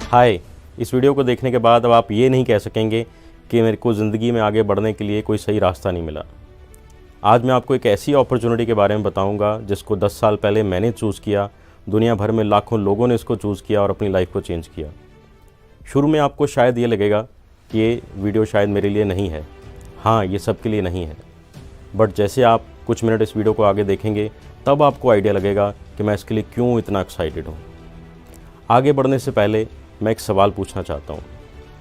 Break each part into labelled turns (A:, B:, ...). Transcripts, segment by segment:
A: हाय। इस वीडियो को देखने के बाद अब आप ये नहीं कह सकेंगे कि मेरे को ज़िंदगी में आगे बढ़ने के लिए कोई सही रास्ता नहीं मिला। आज मैं आपको एक ऐसी अपॉर्चुनिटी के बारे में बताऊंगा जिसको 10 साल पहले मैंने चूज़ किया, दुनिया भर में लाखों लोगों ने इसको चूज़ किया और अपनी लाइफ को चेंज किया। शुरू में आपको शायद ये लगेगा कि ये वीडियो शायद मेरे लिए नहीं है। हाँ, ये सबके लिए नहीं है, बट जैसे आप कुछ मिनट इस वीडियो को आगे देखेंगे तब आपको आइडिया लगेगा कि मैं इसके लिए क्यों इतना एक्साइटेड हूँ। आगे बढ़ने से पहले मैं एक सवाल पूछना चाहता हूँ,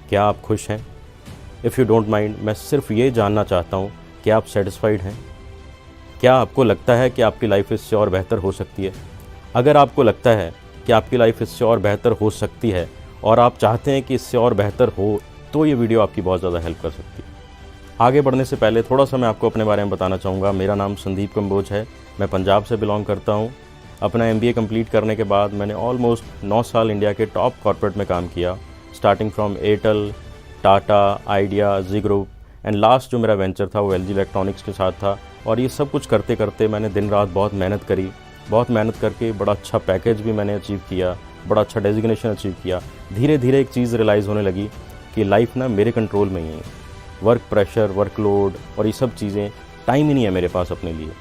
A: क्या आप खुश हैं? इफ़ यू डोंट माइंड, मैं सिर्फ ये जानना चाहता हूँ कि आप सेटिस्फाइड हैं? क्या आपको लगता है कि आपकी लाइफ इससे और बेहतर हो सकती है? अगर आपको लगता है कि आपकी लाइफ इससे और बेहतर हो सकती है और आप चाहते हैं कि इससे और बेहतर हो, तो ये वीडियो आपकी बहुत ज़्यादा हेल्प कर सकती है। आगे बढ़ने से पहले थोड़ा सा मैं आपको अपने बारे में बताना चाहूँगा। मेरा नाम संदीप कंबोज है, मैं पंजाब से बिलोंग करता हूँ। अपना MBA कंप्लीट करने के बाद मैंने ऑलमोस्ट 9 साल इंडिया के टॉप कॉर्पोरेट में काम किया, starting from Airtel, Tata, Idea, Zee group and last जो मेरा वेंचर था वो LG इलेक्ट्रॉनिक्स के साथ था। और ये सब कुछ करते करते मैंने दिन रात बहुत मेहनत करी। बहुत मेहनत करके बड़ा अच्छा पैकेज भी मैंने अचीव किया, बड़ा अच्छा डेजिग्नेशन अचीव किया। धीरे धीरे एक चीज़ रियलाइज़ होने लगी कि लाइफ ना मेरे कंट्रोल में ही है। वर्क प्रेशर, वर्कलोड और ये सब चीज़ें, टाइम ही नहीं है मेरे पास अपने लिए।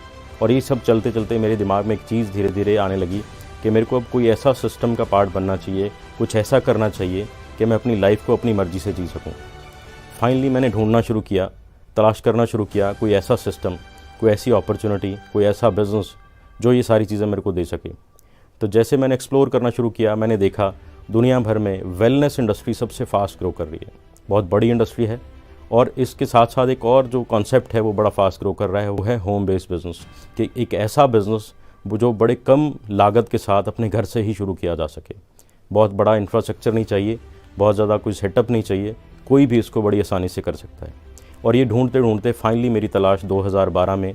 A: और ये सब चलते चलते मेरे दिमाग में एक चीज़ धीरे धीरे आने लगी कि मेरे को अब कोई ऐसा सिस्टम का पार्ट बनना चाहिए, कुछ ऐसा करना चाहिए कि मैं अपनी लाइफ को अपनी मर्ज़ी से जी सकूं। फाइनली मैंने ढूंढना शुरू किया, तलाश करना शुरू किया कोई ऐसा सिस्टम, कोई ऐसी अपॉर्चुनिटी, कोई ऐसा बिज़नेस जो ये सारी चीज़ें मेरे को दे सके। तो जैसे मैंने एक्सप्लोर करना शुरू किया, मैंने देखा दुनिया भर में वेलनेस इंडस्ट्री सबसे फास्ट ग्रो कर रही है। बहुत बड़ी इंडस्ट्री है और इसके साथ साथ एक और जो कॉन्सेप्ट है वो बड़ा फास्ट ग्रो कर रहा है, वो है होम बेस्ड बिज़नेस। कि एक ऐसा बिज़नेस जो बड़े कम लागत के साथ अपने घर से ही शुरू किया जा सके। बहुत बड़ा इंफ्रास्ट्रक्चर नहीं चाहिए, बहुत ज़्यादा कोई सेटअप नहीं चाहिए, कोई भी इसको बड़ी आसानी से कर सकता है। और ये ढूंढते ढूंढते फाइनली मेरी तलाश 2012 में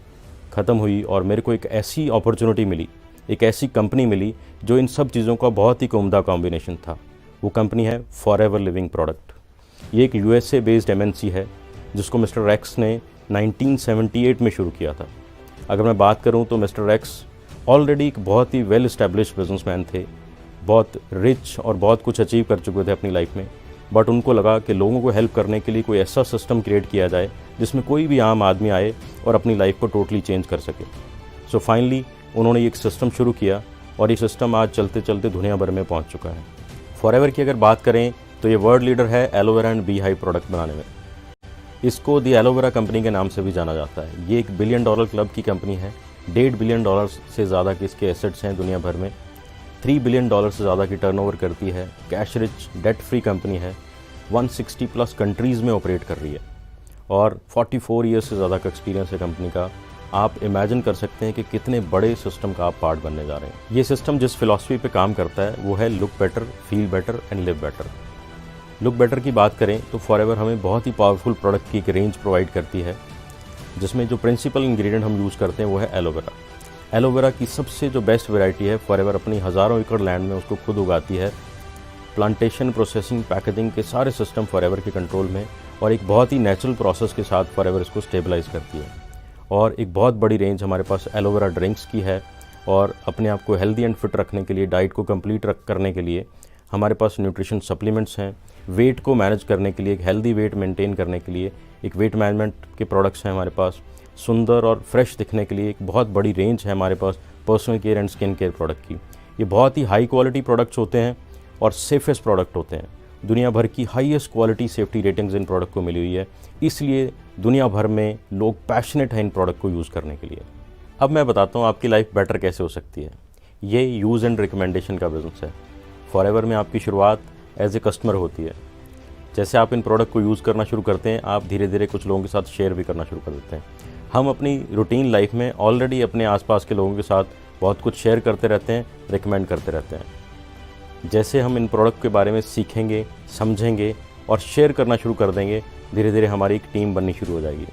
A: ख़त्म हुई और मेरे को एक ऐसी अपॉर्चुनिटी मिली, एक ऐसी कंपनी मिली जो इन सब चीज़ों का बहुत ही उम्दा कॉम्बिनेशन था। वो कंपनी है फॉरएवर लिविंग प्रोडक्ट। ये एक USA बेस्ड MNC है जिसको मिस्टर रेक्स ने 1978 में शुरू किया था। अगर मैं बात करूं तो मिस्टर रेक्स ऑलरेडी एक बहुत ही वेल इस्टेब्लिश्ड बिजनेसमैन थे, बहुत रिच और बहुत कुछ अचीव कर चुके थे अपनी लाइफ में। बट उनको लगा कि लोगों को हेल्प करने के लिए कोई ऐसा सिस्टम क्रिएट किया जाए जिसमें कोई भी आम आदमी आए और अपनी लाइफ को टोटली चेंज कर सके। सो फाइनली उन्होंने एक सिस्टम शुरू किया और ये सिस्टम आज चलते चलते दुनिया भर में पहुँच चुका है। फॉरएवर की अगर बात करें तो ये वर्ल्ड लीडर है aloe vera and bee hive product बनाने में। इसको दी एलोवेरा कंपनी के नाम से भी जाना जाता है। ये एक $1 बिलियन क्लब की कंपनी है। $1.5 बिलियन से ज़्यादा के इसके एसेट्स हैं दुनिया भर में। $3 बिलियन से ज़्यादा की टर्नओवर करती है। Cash rich, debt free company है। 160+ कंट्रीज़ में ऑपरेट कर रही है और 44 ईयर्स से ज़्यादा का एक्सपीरियंस है कंपनी का। आप इमेजिन कर सकते हैं कि कितने बड़े सिस्टम का आप पार्ट बनने जा रहे हैं। ये सिस्टम जिस फिलॉसफी पे काम करता है वो है look better, feel better and live better. Look better की बात करें तो फॉरएवर हमें बहुत ही पावरफुल प्रोडक्ट की एक रेंज प्रोवाइड करती है, जिसमें जो प्रिंसिपल इंग्रेडिएंट हम यूज़ करते हैं वो है एलोवेरा। एलोवेरा की सबसे जो बेस्ट वैरायटी है, फॉरएवर अपनी हज़ारों एकड़ लैंड में उसको खुद उगाती है। प्लांटेशन, प्रोसेसिंग, पैकेजिंग के सारे सिस्टम फॉरएवर के कंट्रोल में और एक बहुत ही नेचुरल प्रोसेस के साथ फॉरएवर इसको स्टेबलाइज करती है। और एक बहुत बड़ी रेंज हमारे पास एलोवेरा ड्रिंक्स की है। और अपने आप को हेल्दी एंड फिट रखने के लिए, डाइट को कंप्लीट करने के लिए हमारे पास न्यूट्रिशन सप्लीमेंट्स हैं। वेट को मैनेज करने के लिए, एक हेल्दी वेट मेंटेन करने के लिए एक वेट मैनेजमेंट के प्रोडक्ट्स हैं हमारे पास। सुंदर और फ्रेश दिखने के लिए एक बहुत बड़ी रेंज है हमारे पास personal care and skin care product की। ये बहुत ही हाई क्वालिटी प्रोडक्ट्स होते हैं और सेफेस्ट प्रोडक्ट होते हैं। दुनिया भर की हाईएस्ट क्वालिटी सेफ्टी रेटिंग्स इन प्रोडक्ट को मिली हुई है, इसलिए दुनिया भर में लोग पैशनेट हैं इन प्रोडक्ट को यूज़ करने के लिए। अब मैं बताता हूँ आपकी लाइफ बेटर कैसे हो सकती है। ये यूज़ एंड रिकमेंडेशन का बिज़नेस है। फॉरएवर में आपकी शुरुआत एज ए कस्टमर होती है। जैसे आप इन प्रोडक्ट को यूज़ करना शुरू करते हैं, आप धीरे धीरे कुछ लोगों के साथ शेयर भी करना शुरू कर देते हैं। हम अपनी रूटीन लाइफ में ऑलरेडी अपने आसपास के लोगों के साथ बहुत कुछ शेयर करते रहते हैं, रिकमेंड करते रहते हैं। जैसे हम इन प्रोडक्ट के बारे में सीखेंगे, समझेंगे और शेयर करना शुरू कर देंगे, धीरे धीरे हमारी एक टीम बननी शुरू हो जाएगी।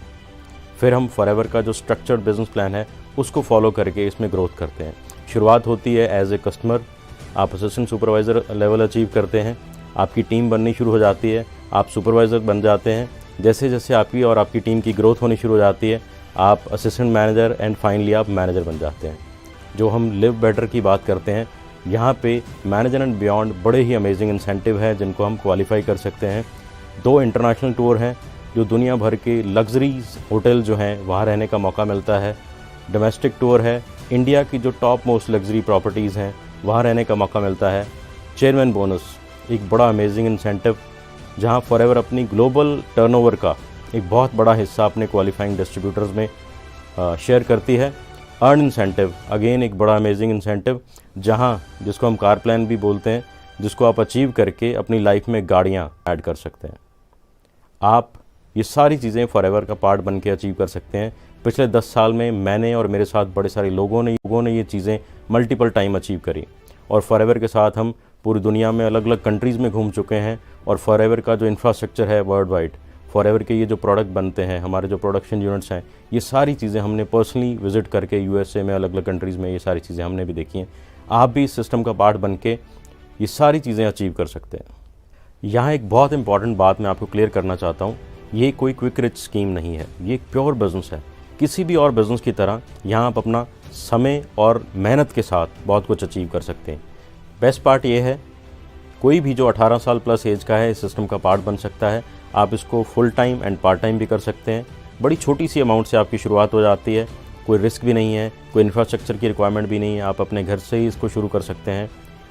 A: फिर हम फॉरएवर का जो स्ट्रक्चर्ड बिजनेस प्लान है उसको फॉलो करके इसमें ग्रोथ करते हैं। शुरुआत होती है एज ए कस्टमर, आप असिस्टेंट सुपरवाइज़र लेवल अचीव करते हैं, आपकी टीम बननी शुरू हो जाती है, आप सुपरवाइज़र बन जाते हैं। जैसे जैसे आपकी और आपकी टीम की ग्रोथ होनी शुरू हो जाती है, आप असिस्टेंट मैनेजर एंड फाइनली आप मैनेजर बन जाते हैं। जो हम लिव बेटर की बात करते हैं, यहाँ पे मैनेजर एंड बियॉन्ड बड़े ही अमेजिंग इंसेंटिव हैं जिनको हम क्वालिफाई कर सकते हैं। 2 इंटरनेशनल टूर हैं जो दुनिया भर के लग्जरीज होटल जो हैं वहाँ रहने का मौका मिलता है। डोमेस्टिक टूर है, इंडिया की जो टॉप मोस्ट लग्जरी प्रॉपर्टीज़ हैं वहाँ रहने का मौका मिलता है। चेयरमैन बोनस एक बड़ा अमेजिंग इंसेंटिव जहाँ फॉरएवर अपनी ग्लोबल टर्नओवर का एक बहुत बड़ा हिस्सा अपने क्वालिफाइंग डिस्ट्रीब्यूटर्स में शेयर करती है। अर्न इंसेंटिव अगेन एक बड़ा अमेजिंग इंसेंटिव जहाँ जिसको हम कार प्लान भी बोलते हैं, जिसको आप अचीव करके अपनी लाइफ में गाड़ियाँ ऐड कर सकते हैं। आप ये सारी चीज़ें फॉरएवर का पार्ट बन के अचीव कर सकते हैं। पिछले 10 साल में मैंने और मेरे साथ बड़े सारे लोगों ने ये चीज़ें मल्टीपल टाइम अचीव करी और फॉरएवर के साथ हम पूरी दुनिया में अलग अलग कंट्रीज़ में घूम चुके हैं। और फॉरएवर का जो इंफ्रास्ट्रक्चर है वर्ल्ड वाइड, फॉरएवर के ये जो प्रोडक्ट बनते हैं, हमारे जो प्रोडक्शन यूनिट्स हैं, ये सारी चीज़ें हमने पर्सनली विज़िट करके यूएसए में अलग अलग कंट्रीज़ में ये सारी चीज़ें हमने भी देखी हैं। आप भी इस सिस्टम का पार्ट बन के ये सारी चीज़ें अचीव कर सकते हैं। यहाँ एक बहुत इंपॉर्टेंट बात मैं आपको क्लियर करना चाहता हूँ, ये कोई क्विक रिच स्कीम नहीं है, ये एक प्योर बिज़नेस है। किसी भी और बिज़नेस की तरह यहाँ आप अपना समय और मेहनत के साथ बहुत कुछ अचीव कर सकते हैं। बेस्ट पार्ट ये है, कोई भी जो 18 साल प्लस एज का है इस सिस्टम का पार्ट बन सकता है। आप इसको full time and part time भी कर सकते हैं। बड़ी छोटी सी अमाउंट से आपकी शुरुआत हो जाती है, कोई रिस्क भी नहीं है, कोई इंफ्रास्ट्रक्चर की रिक्वायरमेंट भी नहीं है, आप अपने घर से ही इसको शुरू कर सकते हैं।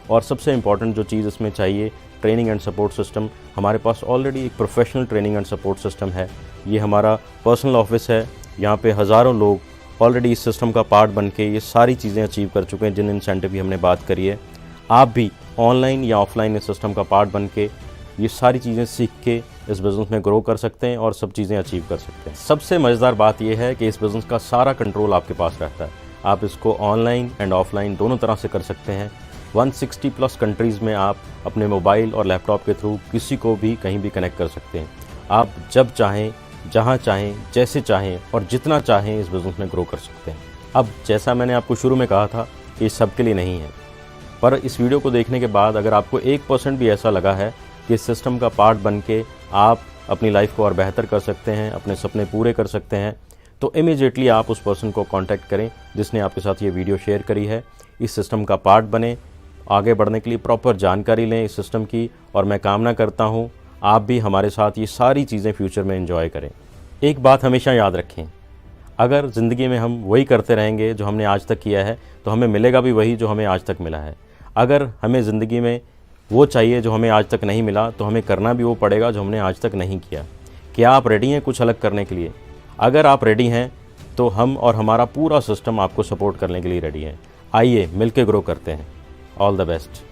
A: और सबसे इम्पॉर्टेंट जो चीज़ इसमें चाहिए, ट्रेनिंग एंड सपोर्ट सिस्टम। हमारे पास ऑलरेडी एक professional training and support system है। ये हमारा पर्सनल ऑफिस है, यहाँ पे हज़ारों लोग ऑलरेडी इस सिस्टम का पार्ट बन के ये सारी चीज़ें अचीव कर चुके हैं जिन इंसेंटिव की हमने बात करी है। आप भी ऑनलाइन या ऑफलाइन इस सिस्टम का पार्ट बन के ये सारी चीज़ें सीख के इस बिज़नेस में ग्रो कर सकते हैं और सब चीज़ें अचीव कर सकते हैं। सबसे मज़ेदार बात यह है कि इस बिज़नेस का सारा कंट्रोल आपके पास रहता है। आप इसको ऑनलाइन एंड ऑफलाइन दोनों तरह से कर सकते हैं। 160 प्लस कंट्रीज़ में आप अपने मोबाइल और लैपटॉप के थ्रू किसी को भी कहीं भी कनेक्ट कर सकते हैं। आप जब चाहें, जहाँ चाहें, जैसे चाहें और जितना चाहें इस बिज़नेस में ग्रो कर सकते हैं। अब जैसा मैंने आपको शुरू में कहा था कि ये सब के लिए नहीं है, पर इस वीडियो को देखने के बाद अगर आपको 1% भी ऐसा लगा है कि इस सिस्टम का पार्ट बन के आप अपनी लाइफ को और बेहतर कर सकते हैं, अपने सपने पूरे कर सकते हैं, तो इमीडिएटली आप उस पर्सन को कांटेक्ट करें जिसने आपके साथ ये वीडियो शेयर करी है। इस सिस्टम का पार्ट बने, आगे बढ़ने के लिए प्रॉपर जानकारी लें इस सिस्टम की, और मैं कामना करता हूँ आप भी हमारे साथ ये सारी चीज़ें फ्यूचर में एंजॉय करें। एक बात हमेशा याद रखें, अगर ज़िंदगी में हम वही करते रहेंगे जो हमने आज तक किया है तो हमें मिलेगा भी वही जो हमें आज तक मिला है। अगर हमें ज़िंदगी में वो चाहिए जो हमें आज तक नहीं मिला तो हमें करना भी वो पड़ेगा जो हमने आज तक नहीं किया। क्या आप रेडी हैं कुछ अलग करने के लिए? अगर आप रेडी हैं तो हम और हमारा पूरा सिस्टम आपको सपोर्ट करने के लिए रेडी है। आइए मिलके ग्रो करते हैं। All the best.